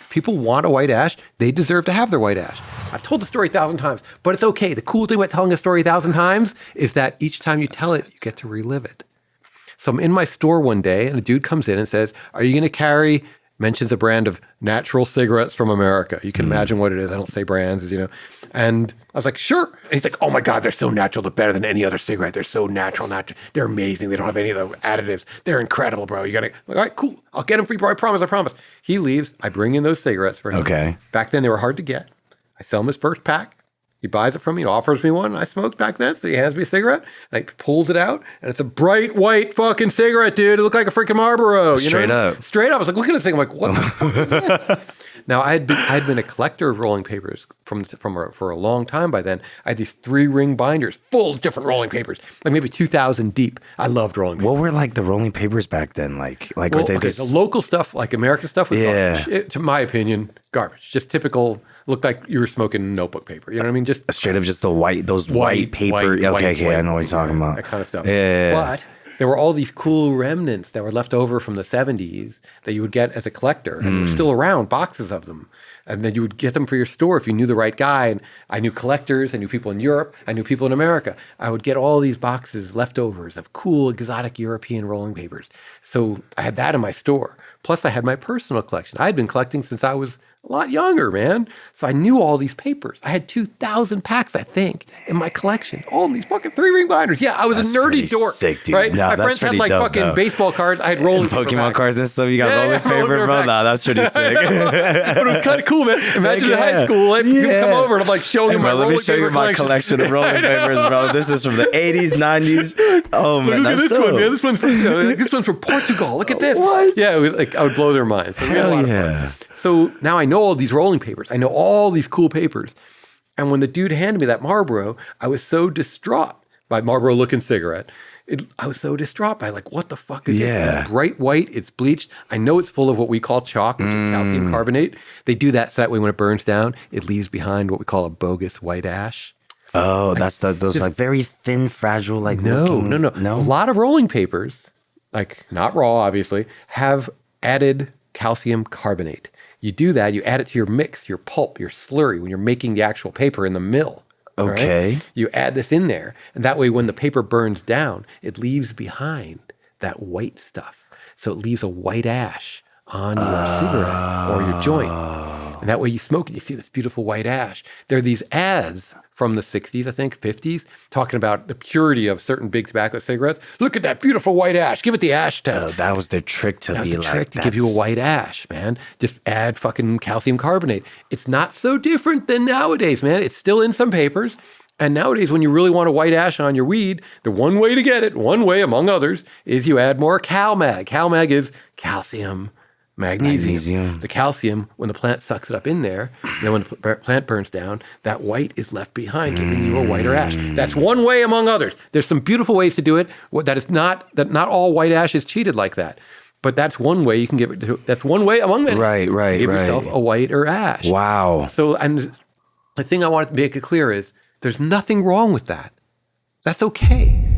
People want a white ash. They deserve to have their white ash. I've told the story 1,000 times, but it's okay. The cool thing about telling a story 1,000 times is that each time you tell it, you get to relive it. So I'm in my store one day and a dude comes in and says, are you going to carry, mentions a brand of natural cigarettes from America. You can imagine what it is. I don't say brands, And I was like, sure. And he's like, oh my God, they're so natural. They're better than any other cigarette. They're so natural. They're amazing. They don't have any of the additives. They're incredible, bro. I'm like, all right, cool. I'll get them for you, bro. I promise. He leaves. I bring in those cigarettes for him. Okay. Back then, they were hard to get. I sell him his first pack. He buys it from me, offers me one. I smoked back then, so he hands me a cigarette, and he pulls it out, and it's a bright white fucking cigarette, dude. It looked like a freaking Marlboro. Straight up. I was like, look at this thing. I'm like, what the fuck is this? Now, I'd been a collector of rolling papers for a long time by then. I had these 3-ring binders full of different rolling papers, like maybe 2,000 deep. I loved rolling papers. What were like the rolling papers back then? Like were they the local stuff, like American stuff, was garbage. To my opinion, garbage. Just typical. Looked like you were smoking notebook paper. You know what I mean? Just straight up, just those white paper. Okay, I know what you're talking about. That kind of stuff. Yeah. But there were all these cool remnants that were left over from the 70s that you would get as a collector, and they were still around, boxes of them. And then you would get them for your store if you knew the right guy. And I knew collectors, I knew people in Europe, I knew people in America. I would get all these boxes, leftovers of cool, exotic European rolling papers. So I had that in my store. Plus, I had my personal collection. I had been collecting since I was a lot younger, man. So I knew all these papers. I had 2,000 packs, I think, in my collection. All these fucking 3-ring binders. Yeah, I was a nerdy dork. Sick, dude. Right? No, my friends had like fucking baseball cards. I had rolling paper Pokemon cards and stuff. You got rolling paper, bro. Nah, that's pretty sick. But it was kind of cool, man. Imagine in high school, people come over and I'm like showing them my rolling paper collection. Let me show you my collection of rolling papers, bro. This is from the 80s, 90s. Oh, man, look at this one, man. This one's from Portugal. Look at this. What? Yeah, it was like I would blow their minds. So Hell yeah. So now I know all these rolling papers. I know all these cool papers. And when the dude handed me that Marlboro, I was so distraught by Marlboro-looking cigarette. I was so distraught by like, what the fuck is this? It's bright white. It's bleached. I know it's full of what we call chalk, which is calcium carbonate. They do that so that way when it burns down, it leaves behind what we call a bogus white ash. Oh, that's those like very thin, fragile, like No. A lot of rolling papers, like not raw, obviously, have added calcium carbonate. You do that, you add it to your mix, your pulp, your slurry, when you're making the actual paper in the mill. Okay. Right? You add this in there, and that way when the paper burns down, it leaves behind that white stuff. So it leaves a white ash on your cigarette or your joint. And that way you smoke it, you see this beautiful white ash. There are these ads from the 60s, I think, 50s, talking about the purity of certain big tobacco cigarettes. Look at that beautiful white ash. Give it the ash test. That was their trick to be like, trick to give you a white ash, man. Just add fucking calcium carbonate. It's not so different than nowadays, man. It's still in some papers. And nowadays, when you really want a white ash on your weed, the one way to get it, one way among others, is you add more CalMag. CalMag is calcium, magnesium. The calcium, when the plant sucks it up in there, and then when the plant burns down, that white is left behind, giving you a whiter ash. That's one way among others. There's some beautiful ways to do it. That not all white ash is treated like that. But that's one way you can give it to. That's one way among many. Right. Give yourself a whiter ash. Wow. So, and the thing I want to make it clear is there's nothing wrong with that. That's okay.